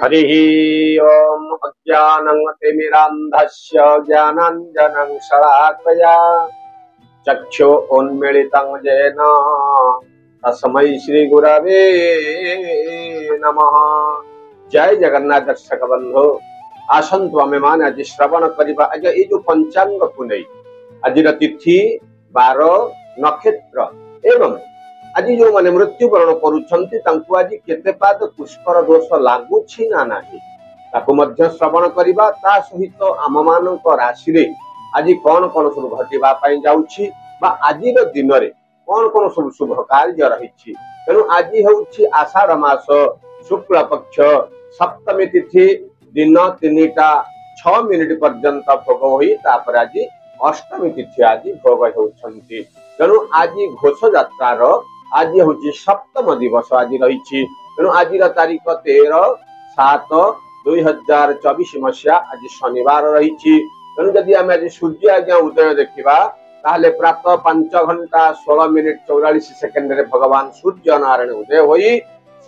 हरि ओम अज्ञानं तिमिरान्धस्य ज्ञानाञ्जनं शलाकया चक्षु उन्मीलितं येन तस्मै श्री गुरवे नमः। जय जगन्नाथ दर्शक बंधु आसतु आमे माने आज श्रवण करिबा आज ए जो पंचांग को नै आजिर तिथि 12 नक्षत्र एवं आज जो माने मृत्युवरण करूछंती तांकु आज केते पाद पुष्कर दोष लागुछि ना नाही ताकु मध्य श्रवण करिबा ता सहित आम मानक राशि रे आज कोन कोन सब घटिबा पई जाउछि बा आजिर दिन रे कोन कोन सब शुभ कार्य रहिछि। तेनु आज हेउछि आषाढ़ मास शुक्ल पक्ष सप्तमी तिथि दिन 3:06 पर्यंत भोग होई तापर आज अष्टमी तिथि आज भोग हेउछंती। तेनु आज घोष यात्रार आज हूँ सप्तम दिवस आज रही। तेणु आज तारीख 13/7/2024 मसीहा आज शनिवार रही। तेणु जदि आम आज सूर्य आज्ञा उदय देखा ताहले प्रातः 5:16:44 भगवान सूर्य नारायण उदय होई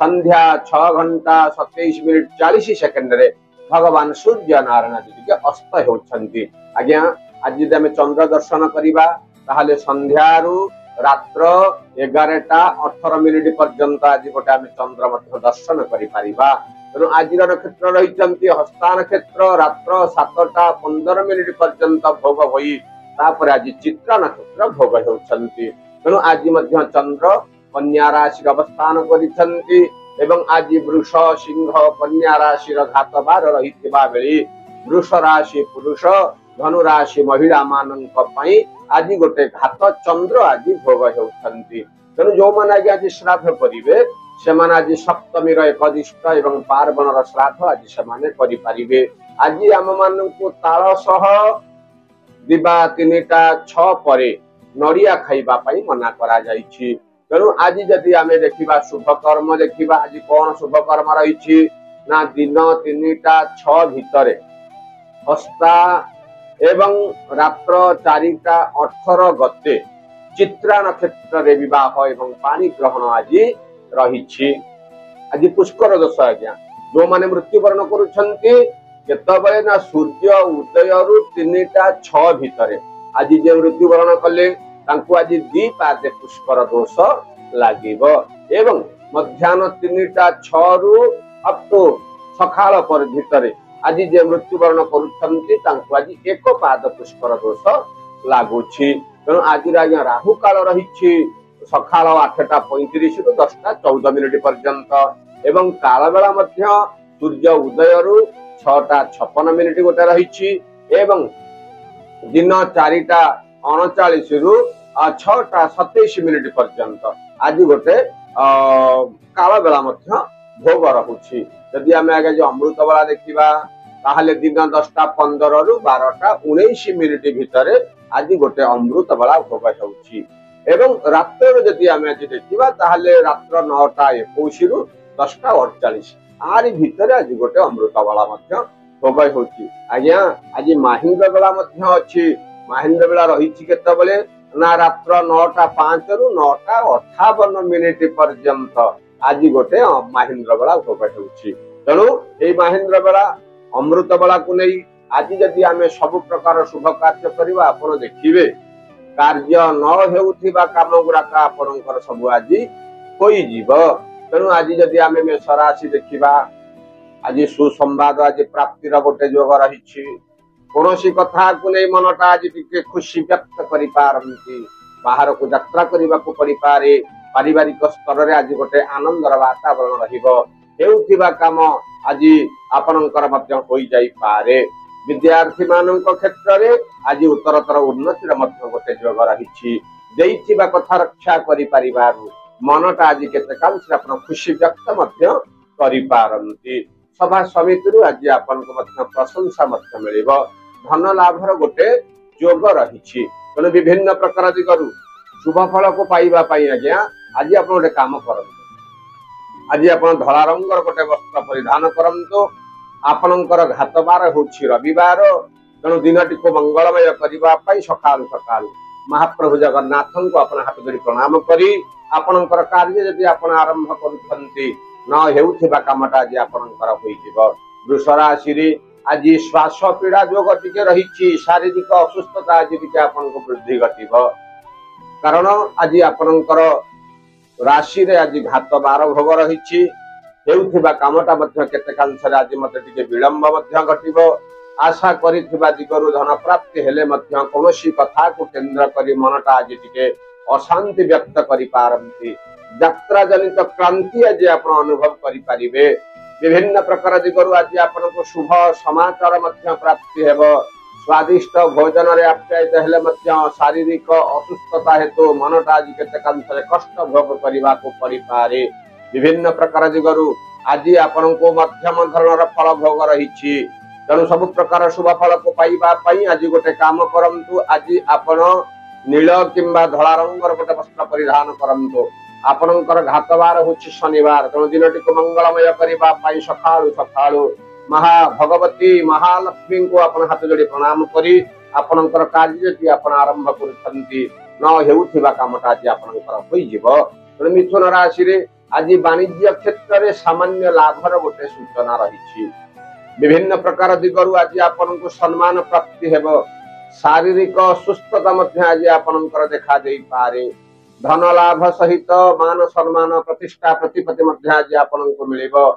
संध्या 6:27:40 भगवान सूर्य नारायण आज अस्त होती। आज्ञा आज आम चंद्र दर्शन करवा ताहले संध्यारू रात्र 11:18 पर्यंत आज गोटे आम चंद्र दर्शन करिपारिबा। तेणु आज नक्षत्र रही हस्ता नक्षत्र रात्र 7:15 पर्यंत भोग होई तापर आज चित्रा नक्षत्र भोग होउछंती। तेणु आज मध्य चंद्र कन्या राशि अवस्थान करिछंती एवं आज वृष सिंह कन्या राशि घात बार रहिथिबा बेली वृष राशि पुरुष धनु राशि महिला मानक पई आज गोटे घात चंद्र आज भोग होउछंती। तेणु जो माने आज श्राद्ध करिवे सेमाने आज सप्तमी एकदिष्ट एवं पार्वण श्राद्ध आज सेमाने करि परिबे। आज आम मानकु ताल सह दिबा 3:06 परे नड़िया खाइबा पई मना करा जाईछि। तेणु आज जदि आमे देखिबा शुभ कर्म देखिबा आज कोन शुभ कर्म रहिछि ना दिन 3:06 भितरे हस्ता एवं रात्र 4:18 गते चित्रा नक्षत्र रे विवाह एवं पानी ग्रहण आज रही। आज पुष्कर दोष आज्ञा जो माने मृत्युवरण करुछंती केतबळे ना सूर्य उदय रु 3:06 भितरे आज जे मृत्युवरण कले तांकु आज 2 पादे पुष्कर दोष लागिबो एवं मध्याह्न 3:06 रु अप टू सखाळ पर भितरे आज जे मृत्युवरण करुछंती तांकु आज 1 पाद पुष्कर दोष लागुछि। तेणु आज आज्ञा राहु काल रही सखाळ 8:35 रु 10:14 पर्यंत एवं काल बेला मध्य सूर्य उदय रु 6:56 गोटे रही एवं दिन 4:39 रु 6:27 पर्यंत आज गोटे काल बेला मध्य भोग रहुछि। यदि आम आगे जो अमृत बेला देखा ताहले दिन 10:15 रु 12:19 भितरे आज गोटे अमृत बेला भोग होउछि एवं रात्र जदि आम आज देखा ताहले रात्र 9:21 रु 10:48 आरि भितरे आज गोटे अमृत बेला मध्य भोग होउछि। आज्ञा आज माहिन्द्र बेला मध्य अछि। माहिन्द्र बेला रही केतबेले ना रात्र 9:05 रु 9:58 पर्यंत आज गोटे माहिन्द्र बेला भोग होउछि। तेणु ए माहिन्द्र बेला अमृत बेला को नहीं आज जदि आमे सब प्रकार शुभ कार्य करबा आपण देखिबे कार्य न हेउथिबा काम गुराक आपणकर सब आज होई जीव। तेणु आज जदि आमे मेष राशि देखिबा आज सुसंवाद आज प्राप्तिर गोटे योग रही। कोनोसी कथा को नहीं मनटा आज टिके खुशी व्यक्त करि पारंती बाहर को यात्रा करबा को परि पारे पारिवारिक स्तर रे आज गोटे आनंदर वातावरण रहिबो हेउथिबा काम आज आपणकर मध्य होई जाई पारे। विद्यार्थी मानक क्षेत्र रे आज उत्तरतर उन्नतिर मध्य गोटे योग रही। देइथिबा कथा रक्षा करि परिबारु मनटा आज केते काल से आपण खुशी व्यक्त मध्य करि पारंती। सभा समिति आज आपनको मध्य प्रशंसा मध्य मिलिबो धन लाभर गोटे योग रही। तेणु विभिन्न प्रकार दिगरु शुभ फल को पाइबा पाई आज्ञा आज आप गोटे काम करंतु। आज आप धला रंगर गोटे वस्त्र परिधान करंतु। आपणकर घात बार होछि रविवार तेणु दिनटी को मंगलमय करबा पाई सकाळु सकाळु महाप्रभु जगन्नाथ को अपन हाथ जोड़ी प्रणाम करी आपणकर कार्य जदि आपण आरंभ करूछंती न हेउथिबा कामटा आज आपणकर होइजिवो। वृष राशि आज श्वास पीड़ा जो टिके रही शारीरिक असुस्थता आज टिके आपन को वृद्धि घटिबो कारण आज आपणकर राशि रे आज घात 12 भोग रही हेउथिबा कामटा मध्य केतेकांशरे आज मते टिके विलंब मध्य घटिबो। आशा करिथिबा दिगरु धन प्राप्ति हेले मध्य कोनोसी कथा को केंद्र करी मनटा आज टिके अशांति व्यक्त करि पारंती। यात्रा जनित क्रांति आज आपण अनुभव करि परिबे। विभिन्न प्रकार दिगरु आज आपण को शुभ समाचार मध्य प्राप्ति हेबो। स्वादिष्ट भोजन रे आप्यायित हेले मध्य शारीरिक असुस्थता हेतु मनटा आज केतेकांशरे कष्ट भोग करिबा को परि पारे। विभिन्न प्रकार दिगरु आज आपण को मध्यम धरणर फल भोग रही तेणु सब प्रकार शुभ फल को पाइबा पई आज गोटे काम करंतु। आज आपण नील किंबा धला रंगर गोटे वस्त्र परिधान करंतु। आपणकर घातवार होछि शनिवार तेणु दिनटी को मंगलमय करिबा पई सकाळु सकाळु महा भगवती महालक्ष्मी को आपण हाथ जोड़ी प्रणाम करी आपणकर कार्य जति आपण आरंभ करूछंती न हेउथिबा कामटा आज आपणकर होई जिवो। तेणु मिथुन राशि रे आज वाणिज्य क्षेत्र रे सामान्य लाभर गोटे सूचना रही। विभिन्न प्रकार दिगरु आज आपन को सम्मान प्राप्ति हेबो। शारीरिक सुस्थता मध्य आज आपनकर देखा देई पारे। धन लाभ सहित मान सम्मान प्रतिष्ठा प्रतिपत्ति मध्य आज आपन को मिलिबो।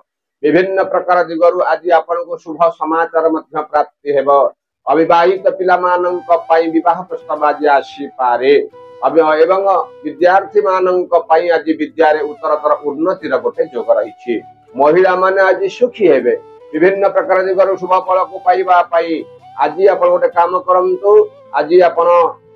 विभिन्न प्रकार दिगरु आज आपन को शुभ समाचार मध्य प्राप्ति हेबो। अविवाहित पिला मानक पई विवाह प्रस्ताव आज आसी पारे। एवं विद्यार्थी मानक पई आज विद्या रे उत्तरतर उन्नतिर गोटे जोग रही। महिला माने आज सुखी हेबे। विभिन्न प्रकार दिगरु शुभ फल को पाइबा पाई आज आपण गोटे काम करंतु। आज आपण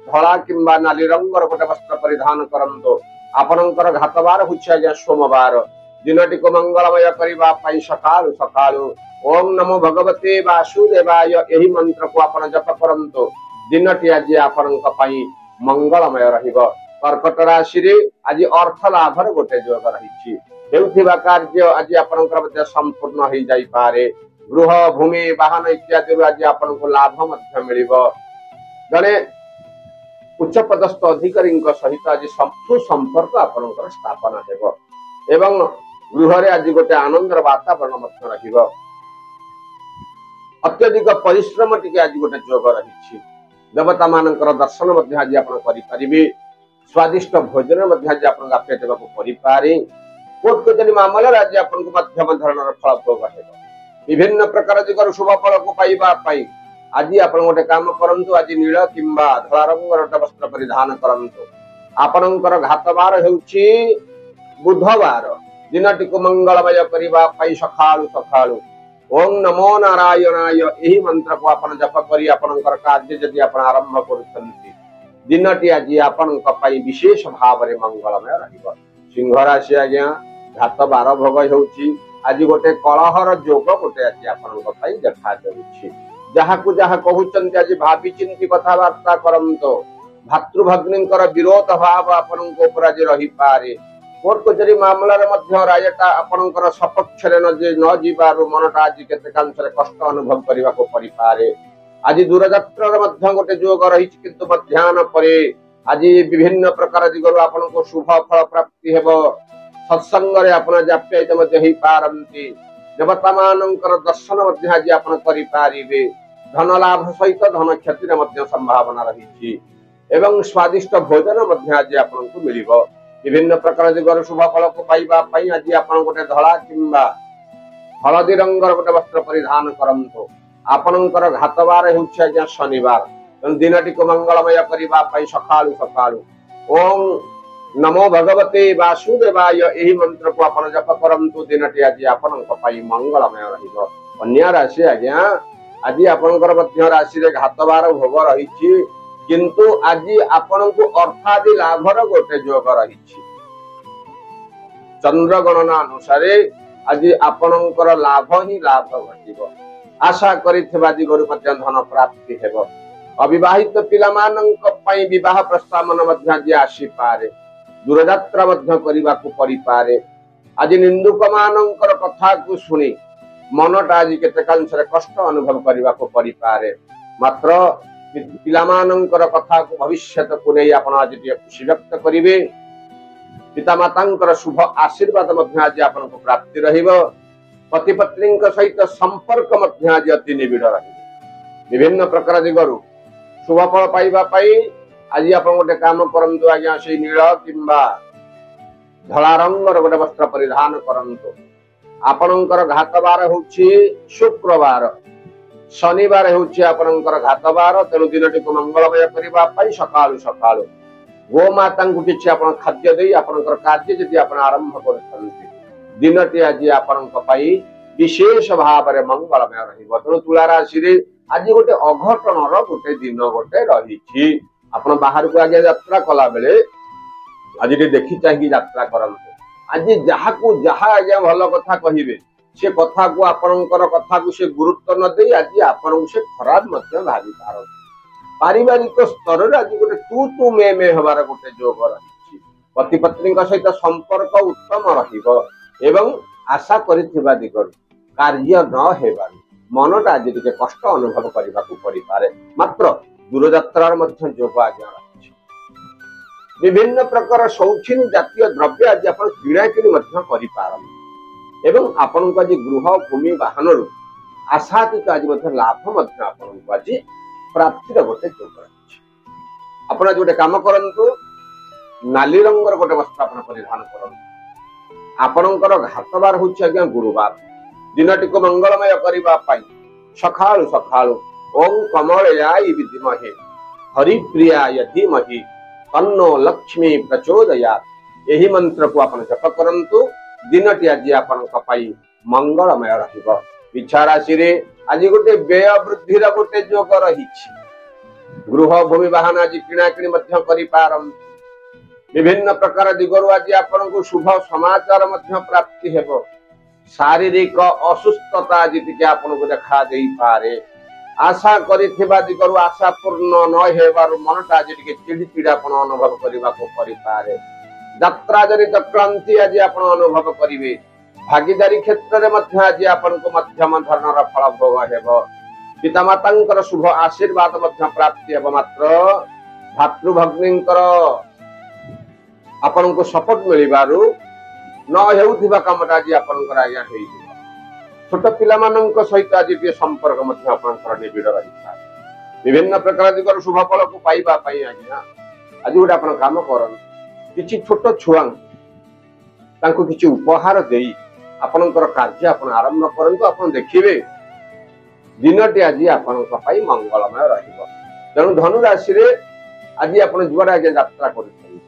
धला किंबा नाली रंगर गोटे वस्त्र परिधान करंतु। आपणकर घातवार होछि आज सोमवार दिनटी को मंगलमय करिबा पाई सकाळु सकाळु ओम नमो भगवते वासुदेवाय एही मंत्र को आपण जप करंतु। दिनटी आज आपणक पाई मंगलमय रहिबो। कर्कट राशि रे आज अर्थ लाभर गोटे जोग रही हेउथिबा कार्य आज आपणकर मध्य संपूर्ण हो जाई पारे। गृह भूमि वाहन इत्यादि आज आपन को लाभ मध्य मिलिबो। जने उच्च पदस्थ अधिकारी सहित आज सुसंपर्क आपणकर स्थापना हेबो एवं गृह रे आज गोटे आनंदर वातावरण मध्य रहिबो। अत्यधिक परिश्रम टिके आज गोटे जोग रही। देवता मानकर दर्शन मध्य आज आपण करि परिबे। स्वादिष्ट भोजन मध्य आज आपण आप्याय देबाको परि पारे। कोर्ट कचेरी मामला आज आपण को मध्यम धरणर फल भोग हेबो। विभिन्न प्रकार दिगरु शुभ फल को पाइबा पाई आज आपण गोटे काम करंतु। आज नील किंबा धला रंगर वस्त्र परिधान करंतु। आपणकर घातवार हेउछि बुधवार दिनटी को मंगलमय करिबा पाई सकाळु सकाळु ओम नमो नारायणाय एही मंत्र को आपण जप करी आपणकर कार्य जदि आपण आरंभ करूछंती दिनटी आज आपणक पाई विशेष भाव रे मंगलमय रहिबो। सिंह राशि आज्ञा घात 12 भोग हेउछि आज गोटे कलहर जोग गोटे आज आपणक पाई देखा देउछि। जहा को जहा कहउछंती आज भाबी चिंती कथावार्ता करंतो। भातृभग्निंकर विरोध भाव आपणक ऊपर आज रही पारे। कोर्ट कचेरी मामला रे मध्य रायटा आपणकर सपक्ष रे न जीवारु मनटा आज केतेकांशरे कष्ट अनुभव करिबा को परि पारे। आज दूरयात्रा मध्य गोटे जोग रही किंतु मध्याह्न परे आज विभिन्न प्रकार दिगरु आपनको शुभ फल प्राप्ति हेबो। सत्संग रे आपण जाप्यायित मध्य हेई पारंती। देवता मानकर दर्शन मध्य आज आपण करि पारिबे। धन लाभ सहित धन क्षति रे मध्य संभावना रही एवं स्वादिष्ट भोजन मध्य आज आपनको मिलिबो। विभिन्न प्रकार दिगरु शुभ फल को पाइबा पई आज आपण गोटे धला किंबा हलदी रंगर गोटे वस्त्र परिधान करंतो। आपणकर घातवार हेउछि आज शनिवार दिनटी को मंगलमय करिबा पई सकाळु सकाळु ओम नमो भगवते वासुदेवाय एही मंत्र को आपण जप करंतु। दिनटी आज आपणक पई मंगलमय रहिबो। कन्या राशि आज्ञा आज आपणकर मध्य राशि रे घातवार भोग रहिछि किंतु आज आपणको अर्थादि लाभर गोटे जोग रही। चंद्र गणना अनुसार आज आपणकर लाभ ही लाभ घटिबो। आशा करिथिबा दिगरु मध्य धन प्राप्ति हेबो। अविवाहित पिला मानक पई विवाह प्रस्तावन मध्य आज आसी पारे। दूरयात्रा मध्य करिबा को परि पारे। आज निंदुक मानकर कथा को सुनी मनटा आज केतेकांशरे कष्ट अनुभव करिबा को परि पारे। मात्र ପିଲାମାନଙ୍କର କଥାକୁ ଭବିଷ୍ୟତକୁ ନେଇ ଆପଣ ଆଜି ଟିକେ ଖୁସି ବ୍ୟକ୍ତ କରିବେ। ପିତାମାତାଙ୍କର ଶୁଭ ଆଶୀର୍ବାଦ ମଧ୍ୟ ଆଜି ଆପଣଙ୍କୁ ପ୍ରାପ୍ତି ରହିବ। ପତି ପତ୍ନୀଙ୍କ ସହିତ ସମ୍ପର୍କ ମଧ୍ୟ ଆଜି ଅତି ନିବିଡ଼ ରହିବ। ବିଭିନ୍ନ ପ୍ରକାର ଦିଗରୁ ଶୁଭ ଫଳ ପାଇବା ପାଇଁ ଆଜି ଆପଣ ଗୋଟେ କାମ କରନ୍ତୁ ଆଜ୍ଞା, ସେଇ ନୀଳ କିମ୍ବା ଧଳା ରଙ୍ଗର ଗୋଟେ ବସ୍ତ୍ର ପରିଧାନ କରନ୍ତୁ। ଆପଣଙ୍କର ଘାତ ବାର ହଉଛି ଶୁକ୍ରବାର, ଶନିବାର ହେଉଛି ଆପଣଙ୍କର ଘାତ ବାର। ତେଣୁ ଦିନଟିକୁ ମଙ୍ଗଳମୟ କରିବା ପାଇଁ ସକାଳୁ ସକାଳୁ ଗୋମାତାଙ୍କୁ କିଛି ଆପଣ ଖାଦ୍ୟ ଦେଇ ଆପଣଙ୍କର କାର୍ଯ୍ୟ ଯଦି ଆପଣ ଆରମ୍ଭ କରୁଛନ୍ତି, ଦିନଟି ଆଜି ଆପଣଙ୍କ ପାଇଁ ବିଶେଷ ଭାବରେ ମଙ୍ଗଳମୟ ରହିବ। ତେଣୁ ତୁଳା ରାଶିରେ ଆଜି ଗୋଟେ ଅଘଟଣର ଗୋଟେ ଦିନ ଗୋଟେ ରହିଛି। ଆପଣ ବାହାରକୁ ଆଜ୍ଞା ଯାତ୍ରା କଲା ବେଳେ ଆଜି ଟିକେ ଦେଖି ଚାହିଁକି ଯାତ୍ରା କରନ୍ତୁ। ଆଜି ଯାହାକୁ ଯାହା ଆଜ୍ଞା ଭଲ କଥା କହିବେ, ସେ କଥାକୁ ଆପଣଙ୍କର କଥାକୁ ସେ ଗୁରୁତ୍ୱ ନ ଦେଇ ଆଜି ଆପଣଙ୍କୁ ସେ ଖରାପ ମଧ୍ୟ ଭାବି ପାରନ୍ତି। ପାରିବାରିକ ସ୍ତରରେ ଆଜି ଗୋଟେ ତୁ ତୁ ମେ ମେ ହେବାର ଗୋଟେ ଯୋଗ ରହିଛି। ପତି ପତ୍ନୀଙ୍କ ସହିତ ସମ୍ପର୍କ ଉତ୍ତମ ରହିବ ଏବଂ ଆଶା କରିଥିବା ଦିଗରୁ କାର୍ଯ୍ୟ ନ ହେବାରୁ ମନଟା ଆଜି ଟିକେ କଷ୍ଟ ଅନୁଭବ କରିବାକୁ ପଡିପାରେ। ମାତ୍ର ଦୂରଯାତ୍ରାର ମଧ୍ୟ ଯୋଗ ଆଜ୍ଞା ରହିଛି। ବିଭିନ୍ନ ପ୍ରକାର ଶୌଖିନୀ ଜାତୀୟ ଦ୍ରବ୍ୟ ଆଜି ଆପଣ କିଣାକିଣି ମଧ୍ୟ କରିପାରନ୍ତି ଏବଂ ଆପଣଙ୍କୁ ଆଜି ଗୃହ ଭୂମି ବାହନରୁ ଆଶାତୀତ ଆଜି ମଧ୍ୟ ଲାଭ ମଧ୍ୟ ଆପଣଙ୍କୁ ଆଜି ପ୍ରାପ୍ତିର ଗୋଟେ ଯୋଗ ରହିଛି। ଆପଣ ଆଜି ଗୋଟେ କାମ କରନ୍ତୁ, ନାଲି ରଙ୍ଗର ଗୋଟେ ବସ୍ତ୍ର ଆପଣ ପରିଧାନ କରନ୍ତୁ। ଆପଣଙ୍କର ଘାତବାର ହଉଛି ଆଜ୍ଞା ଗୁରୁବାର। ଦିନଟିକୁ ମଙ୍ଗଳମୟ କରିବା ପାଇଁ ସକାଳୁ ସକାଳୁ ଓಂ କମଳୟାୟ ବିଦ୍ମହେ ହରିପ୍ରିୟାୟ ଧୀମହି ତନ୍ନୋ ଲକ୍ଷ୍ମୀ ପ୍ରଚୋଦୟାତ୍, ଏହି ମନ୍ତ୍ରକୁ ଆପଣ ଜପ କରନ୍ତୁ। ଦିନଟି ଆଜି ଆପଣଙ୍କ ପାଇଁ ମଙ୍ଗଳମୟ ରହିବ। ଇଚ୍ଛା ରାଶିରେ ଆଜି ଗୋଟେ ବ୍ୟୟ ବୃଦ୍ଧିର ଗୋଟେ ଯୋଗ ରହିଛି। ଗୃହ ଭୂମି ବାହନ ଆଜି କିଣାକିଣି ମଧ୍ୟ କରିପାରନ୍ତି। ବିଭିନ୍ନ ପ୍ରକାର ଦିଗରୁ ଆଜି ଆପଣଙ୍କୁ ଶୁଭ ସମାଚାର ମଧ୍ୟ ପ୍ରାପ୍ତି ହେବ। ଶାରୀରିକ ଅସୁସ୍ଥତା ଆଜି ଟିକେ ଆପଣଙ୍କୁ ଦେଖା ଦେଇପାରେ। ଆଶା କରିଥିବା ଦିଗରୁ ଆଶା ପୂର୍ଣ୍ଣ ନ ହେବାରୁ ମନଟା ଆଜି ଟିକେ ଚିଡ଼ି ଚିଡ଼ି ଆପଣ ଅନୁଭବ କରିବାକୁ ପଡିପାରେ। ଯାତ୍ରା ଜନିତ କ୍ଳାନ୍ତି ଆଜି ଆପଣ ଅନୁଭବ କରିବେ। ଭାଗିଦାରୀ କ୍ଷେତ୍ରରେ ମଧ୍ୟ ଆଜି ଆପଣଙ୍କୁ ମଧ୍ୟମ ଧରଣର ଫଳ ଭୋଗ ହେବ। ପିତାମାତାଙ୍କର ଶୁଭ ଆଶୀର୍ବାଦ ମଧ୍ୟ ପ୍ରାପ୍ତି ହେବ। ମାତ୍ର ଭାତୃଭଗ୍ନୀଙ୍କର ଆପଣଙ୍କୁ ସପୋର୍ଟ ମିଳିବାରୁ ନ ହେଉଥିବା କାମଟା ଆଜି ଆପଣଙ୍କର ଆଜ୍ଞା ହେଇଯିବ। ଛୋଟ ପିଲାମାନଙ୍କ ସହିତ ଆଜି ଟିକେ ସମ୍ପର୍କ ମଧ୍ୟ ଆପଣଙ୍କର ନିବିଡ଼ ରହିଥାଏ। ବିଭିନ୍ନ ପ୍ରକାର ଦିଗର ଶୁଭ ଫଳକୁ ପାଇବା ପାଇଁ ଆଜ୍ଞା ଆଜି ଗୋଟେ ଆପଣ କାମ କରନ୍ତୁ, କିଛି ଛୋଟ ଛୁଆଙ୍କୁ ତାଙ୍କୁ କିଛି ଉପହାର ଦେଇ ଆପଣଙ୍କର କାର୍ଯ୍ୟ ଆପଣ ଆରମ୍ଭ କରନ୍ତୁ। ଆପଣ ଦେଖିବେ ଦିନଟି ଆଜି ଆପଣଙ୍କ ପାଇଁ ମଙ୍ଗଳମୟ ରହିବ। ତେଣୁ ଧନୁ ରାଶିରେ ଆଜି ଆପଣ ଯୁଆଡେ ଆଜ୍ଞା ଯାତ୍ରା କରୁଛନ୍ତି,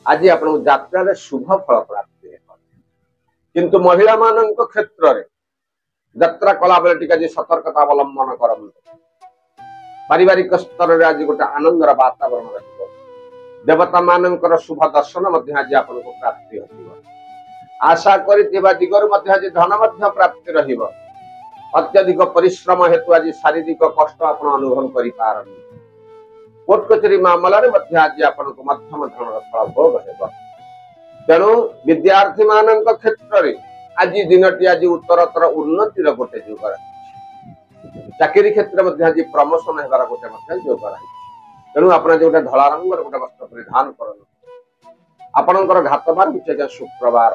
ଆଜି ଆପଣଙ୍କ ଯାତ୍ରାରେ ଶୁଭ ଫଳ ପ୍ରାପ୍ତି ହେବ। କିନ୍ତୁ ମହିଳା ମାନଙ୍କ କ୍ଷେତ୍ରରେ ଯାତ୍ରା କଲାବେଳେ ଟିକେ ଆଜି ସତର୍କତା ଅବଲମ୍ବନ କରନ୍ତୁ। ପାରିବାରିକ ସ୍ତରରେ ଆଜି ଗୋଟେ ଆନନ୍ଦର ବାତାବରଣ ରହିବ। ଦେବତା ମାନଙ୍କର ଶୁଭ ଦର୍ଶନ ମଧ୍ୟ ଆଜି ଆପଣଙ୍କୁ ପ୍ରାପ୍ତି ହେବ। ଆଶା କରିଥିବା ଦିଗରୁ ମଧ୍ୟ ଆଜି ଧନ ମଧ୍ୟ ପ୍ରାପ୍ତି ରହିବ। ଅତ୍ୟଧିକ ପରିଶ୍ରମ ହେତୁ ଆଜି ଶାରୀରିକ କଷ୍ଟ ଆପଣ ଅନୁଭବ କରିପାରନ୍ତି। କୋର୍ଟ କଚେରୀ ମାମଲାରେ ମଧ୍ୟ ଆଜି ଆପଣଙ୍କୁ ମଧ୍ୟମ ଧରଣର ଫଳ ଭୋଗ ହେବ। ତେଣୁ ବିଦ୍ୟାର୍ଥୀ ମାନଙ୍କ କ୍ଷେତ୍ରରେ ଆଜି ଦିନଟି ଆଜି ଉତ୍ତରତର ଉନ୍ନତିର ଗୋଟେ ଯୋଗ ରହିଛି। ଚାକିରୀ କ୍ଷେତ୍ରରେ ମଧ୍ୟ ଆଜି ପ୍ରମୋଶନ ହେବାର ଗୋଟେ ମଧ୍ୟ ଯୋଗ ରହିଛି। ତେଣୁ ଆପଣ ଯୋଉଟା ଧଳା ରଙ୍ଗର ଗୋଟେ ବସ୍ତ୍ର ପରିଧାନ କରନ୍ତୁ। ଆପଣଙ୍କର ଘାତବାର ହେଉଛି ଆଜ୍ଞା ଶୁକ୍ରବାର।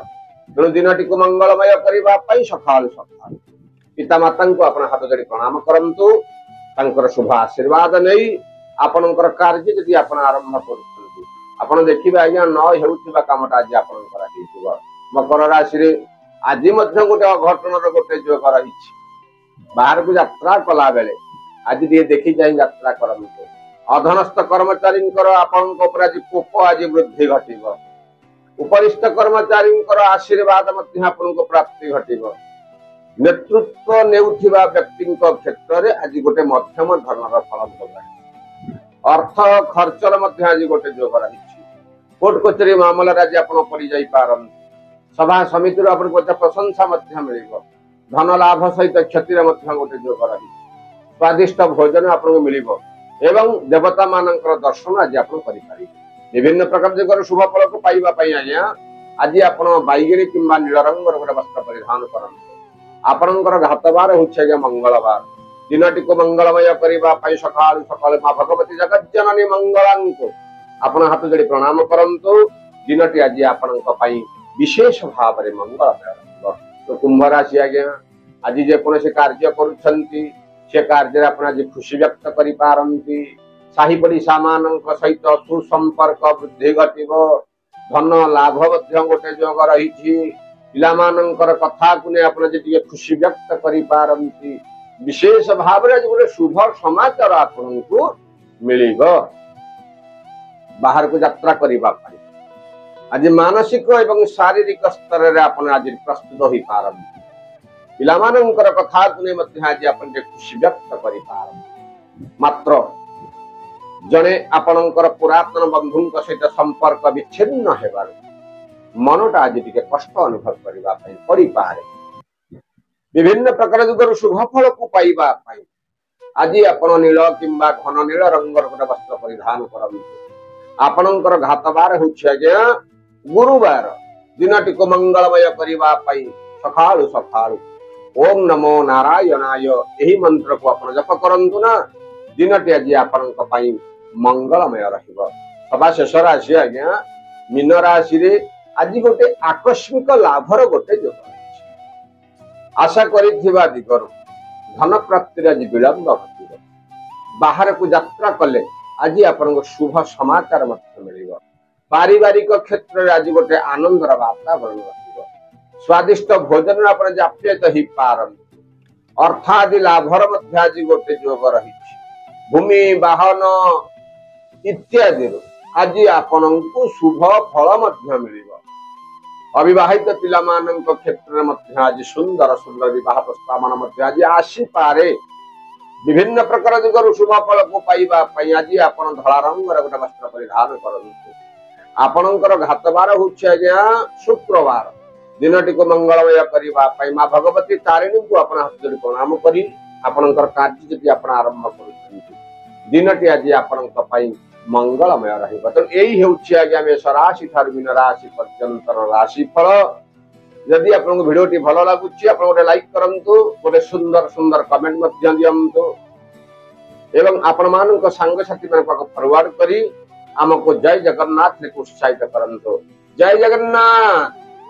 ତେଣୁ ଦିନଟିକୁ ମଙ୍ଗଳମୟ କରିବା ପାଇଁ ସକାଳୁ ସକାଳୁ ପିତାମାତାଙ୍କୁ ଆପଣ ହାତ ଯୋଡ଼ି ପ୍ରଣାମ କରନ୍ତୁ। ତାଙ୍କର ଶୁଭ ଆଶୀର୍ବାଦ ନେଇ ଆପଣଙ୍କର କାର୍ଯ୍ୟ ଯଦି ଆପଣ ଆରମ୍ଭ କରୁଛନ୍ତି, ଆପଣ ଦେଖିବେ ଆଜ୍ଞା ନ ହେଉଥିବା କାମଟା ଆଜି ଆପଣଙ୍କର ହେଇଯିବ। ମକର ରାଶିରେ ଆଜି ମଧ୍ୟ ଗୋଟେ ଅଘଟଣର ଗୋଟେ ଯୋଗ ରହିଛି। ବାହାରକୁ ଯାତ୍ରା କଲା ବେଳେ ଆଜି ଟିକେ ଦେଖି ଚାହିଁ ଯାତ୍ରା କରନ୍ତୁ। ଅଧନସ୍ଥ କର୍ମଚାରୀଙ୍କର ଆପଣଙ୍କ ଉପରେ ଆଜି କୋପ ଆଜି ବୃଦ୍ଧି ଘଟିବ। ଉପରିସ୍ଥ କର୍ମଚାରୀଙ୍କର ଆଶୀର୍ବାଦ ମଧ୍ୟ ଆପଣଙ୍କୁ ପ୍ରାପ୍ତି ଘଟିବ। ନେତୃତ୍ୱ ନେଉଥିବା ବ୍ୟକ୍ତିଙ୍କ କ୍ଷେତ୍ରରେ ଆଜି ଗୋଟେ ମଧ୍ୟମ ଧରଣର ଫଳ ଭୋଗ ରହିଛି। ଅର୍ଥ ଖର୍ଚ୍ଚର ମଧ୍ୟ ଆଜି ଗୋଟେ ଯୋଗ ରହିଛି। କୋର୍ଟ କଚେରୀ ମାମଲାରେ ଆଜି ଆପଣ ପଡିଯାଇ ପାରନ୍ତି। ସଭା ସମିତିରୁ ଆପଣଙ୍କୁ ଗୋଟେ ପ୍ରଶଂସା ମଧ୍ୟ ମିଳିବ। ଧନ ଲାଭ ସହିତ କ୍ଷତିର ମଧ୍ୟ ଗୋଟେ ଯୋଗ ରହିଛି। ସ୍ୱାଦିଷ୍ଟ ଭୋଜନ ଆପଣଙ୍କୁ ମିଳିବ ଏବଂ ଦେବତା ମାନଙ୍କର ଦର୍ଶନ ଆଜି ଆପଣ କରିପାରିବେ। ବିଭିନ୍ନ ପ୍ରକାର ଦିଗର ଶୁଭ ଫଳକୁ ପାଇବା ପାଇଁ ଆଜ୍ଞା ଆଜି ଆପଣ ବାଇଗିଣୀ କିମ୍ବା ନୀଳ ରଙ୍ଗର ଗୋଟେ ବସ୍ତ୍ର ପରିଧାନ କରନ୍ତୁ। ଆପଣଙ୍କର ଘାତବାର ହେଉଛି ଆଜ୍ଞା ମଙ୍ଗଳବାର। दिनटी को मंगलमय करने सकाल सकाल माँ भगवती जगज्जननी मंगलांको आपण हाथ जोड़ी प्रणाम करंतु। दिनटी आज आपण विशेष भाव में मंगलमय रहिबो। तो कुंभ राशि आज्ञा आज जेकोसी कार्य करुछंती से कार्य आप आज खुशी व्यक्त करि पारंती। साही पड़िशा मानक सहित सुसंपर्क वृद्धि घटिबो। धन लाभ मध्य गोटे जोग रही। पिलामानंकर कथा को नहीं आप खुशी व्यक्त करि पारंती। विशेष भाव में गोटे शुभ समाचार आपन को मिलिबो। बाहर को यात्रा करिबा पाई आज मानसिक एवं शारीरिक स्तर रे आपन आज प्रस्तुत होई पारंती। पिलामानंकर कथा को नहीं मध्य आज आपन खुशी व्यक्त करि पारंती। मात्र जने आपणकर पुरातन बंधुंक सहित संपर्क विच्छिन्न हेबार मनटा आज टिके कष्ट अनुभव करिबा पई पड़ी पारे। विभिन्न प्रकार जुगर शुभ फल को पाइबा पई आज आपण नील किंबा घन नील रंगर गोटे वस्त्र परिधान करंतु। आपणकर घातबार होछि आज्ञा गुरुवार। दिनटी को मंगलमय करिबा पई सकाळु सकाळु ओम नमो नारायणाय एही मंत्र को आपण जप करंतु ना। दिनटी आज आपणक पई मंगलमय रहिबो। सभा शेष राशि आज्ञा मीन राशि रे आज गोटे आकस्मिक लाभर गोटे योग आशा करिथिबा दिगरु धन प्राप्ति आज विलंब घटिबो। बाहर को यात्रा कले आज आपन शुभ समाचार मत मिलिबो। पारिवारिक क्षेत्र रे आज गोटे आनंदर वातावरण रहिबो। स्वादिष्ट भोजन आपन जाप्यत ही पारन। अर्थ आदि लाभर मध्य आज गोटे योग रही। भूमि वाहन इत्यादि आज आपन को शुभ फल मध्य मिलिबो। अविवाहित पिलामानंक क्षेत्र मध्य आज सुंदर सुंदर विवाह प्रस्ताव मान मध्य आज आसी पारे। विभिन्न प्रकार जुगर शुभ फल को पाइबा पई आज आपण धला रंगर गोटे वस्त्र परिधान करंतु। आपणकर घातबार होछि आज्ञा शुक्रवार। दिनटी को मंगलमय करिबा पई मां भगवती तारिणी को आपण हाथ जोड़ी प्रणाम करी आपणकर कार्य जदि आपण आरंभ करूछंती दिनटी आज आपणक पई मंगलमय रहिबो। तो एही हेउछि आज्ञा मेष राशि थारु मीन राशि पर्यंतर राशि फल। यदि आपन वीडियो टी भलो लागुछि आपन गोटे लाइक करंतु। गोटे सुंदर सुंदर कमेंट मध्य दियंतु एवं आपण मानक संग साथी मान को फॉरवर्ड करी हमको जय जगन्नाथ ने उत्साहित करंतु। जय जगन्नाथ।